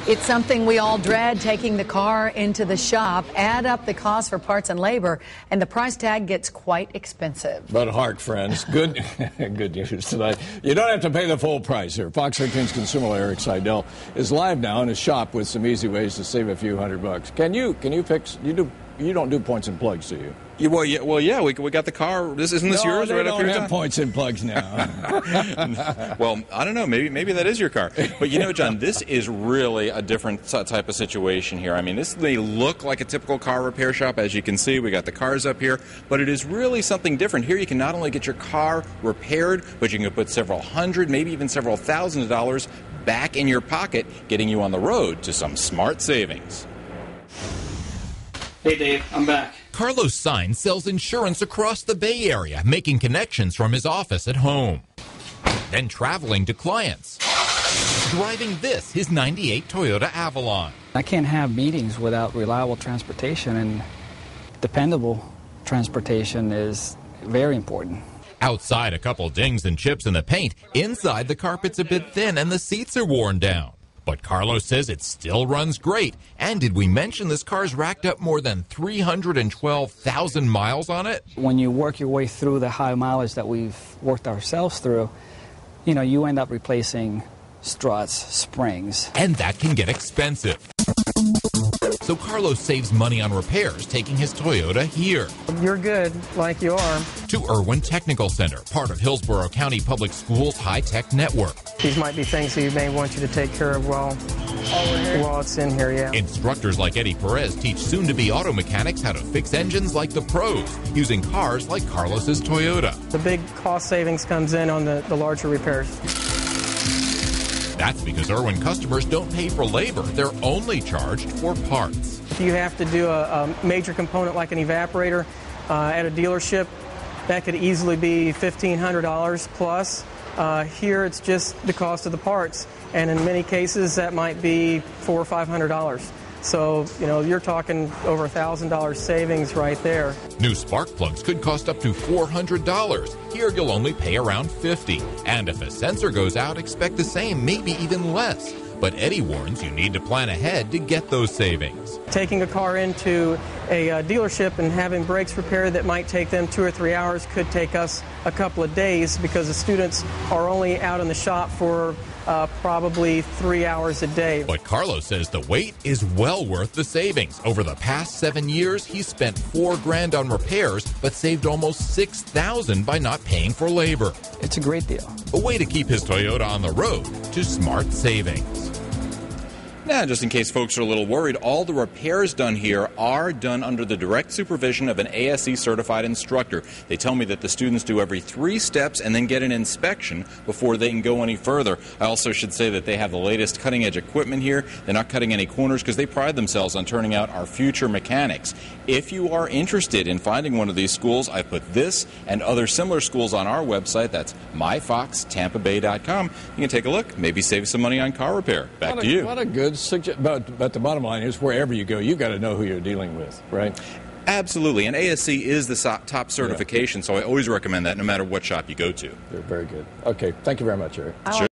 It's something we all dread, taking the car into the shop. Add up the cost for parts and labor, and the price tag gets quite expensive. But hark, friends, good news tonight. You don't have to pay the full price here. Fox 13's consumer lawyer Eric Seidel is live now in his shop with some easy ways to save a few $100. Can you fix? You don't do points and plugs, do you? Well, yeah. We got the car. Isn't this yours? They right don't up here, have points and plugs now. Well, I don't know. Maybe that is your car. But you know, John, this is really a different type of situation here. I mean, this may look like a typical car repair shop. As you can see, we got the cars up here. But it is really something different. Here you can not only get your car repaired, but you can put several hundred, maybe even several $1,000s back in your pocket, getting you on the road to some smart savings. Hey, Dave, I'm back. Carlos Sainz sells insurance across the Bay Area, making connections from his office at home. Then traveling to clients. Driving this, his '98 Toyota Avalon. I can't have meetings without reliable transportation, and dependable transportation is very important. Outside, a couple dings and chips in the paint. Inside, the carpet's a bit thin and the seats are worn down. But Carlos says it still runs great. And did we mention this car's racked up more than 312,000 miles on it? When you work your way through the high mileage that we've worked ourselves through, you end up replacing struts, springs. And that can get expensive. So Carlos saves money on repairs, taking his Toyota here. You're good, like you are. To Irwin Technical Center, part of Hillsborough County Public Schools' high-tech network. These might be things that you may want you to take care of while it's in here, yeah. Instructors like Eddie Perez teach soon-to-be auto mechanics how to fix engines like the pros, using cars like Carlos's Toyota. The big cost savings comes in on the larger repairs. That's because Irwin customers don't pay for labor. They're only charged for parts. If you have to do a major component like an evaporator at a dealership, that could easily be $1,500 plus. Here it's just the cost of the parts, and in many cases that might be $400 or $500. So, you're talking over $1,000 savings right there. New spark plugs could cost up to $400. Here you'll only pay around $50. And if a sensor goes out, expect the same, maybe even less. But Eddie warns you need to plan ahead to get those savings. Taking a car into a dealership and having brakes repaired that might take them 2 or 3 hours could take us a couple of days, because the students are only out in the shop for probably 3 hours a day. But Carlos says the wait is well worth the savings. Over the past 7 years, he spent $4,000 on repairs, but saved almost $6,000 by not paying for labor. It's a great deal. A way to keep his Toyota on the road to smart savings. Now, just in case folks are a little worried, all the repairs done here are done under the direct supervision of an ASE certified instructor. They tell me that the students do every 3 steps and then get an inspection before they can go any further. I also should say that they have the latest cutting edge equipment here. They're not cutting any corners because they pride themselves on turning out our future mechanics. If you are interested in finding one of these schools, I put this and other similar schools on our website. That's myfoxtampabay.com. You can take a look, maybe save some money on car repair. Back to you. What a good suggestion. But the bottom line is, wherever you go, you've got to know who you're dealing with, right? Absolutely. And ASE is the top certification, so I always recommend that no matter what shop you go to. They're very good. Okay. Thank you very much, Eric. Sure.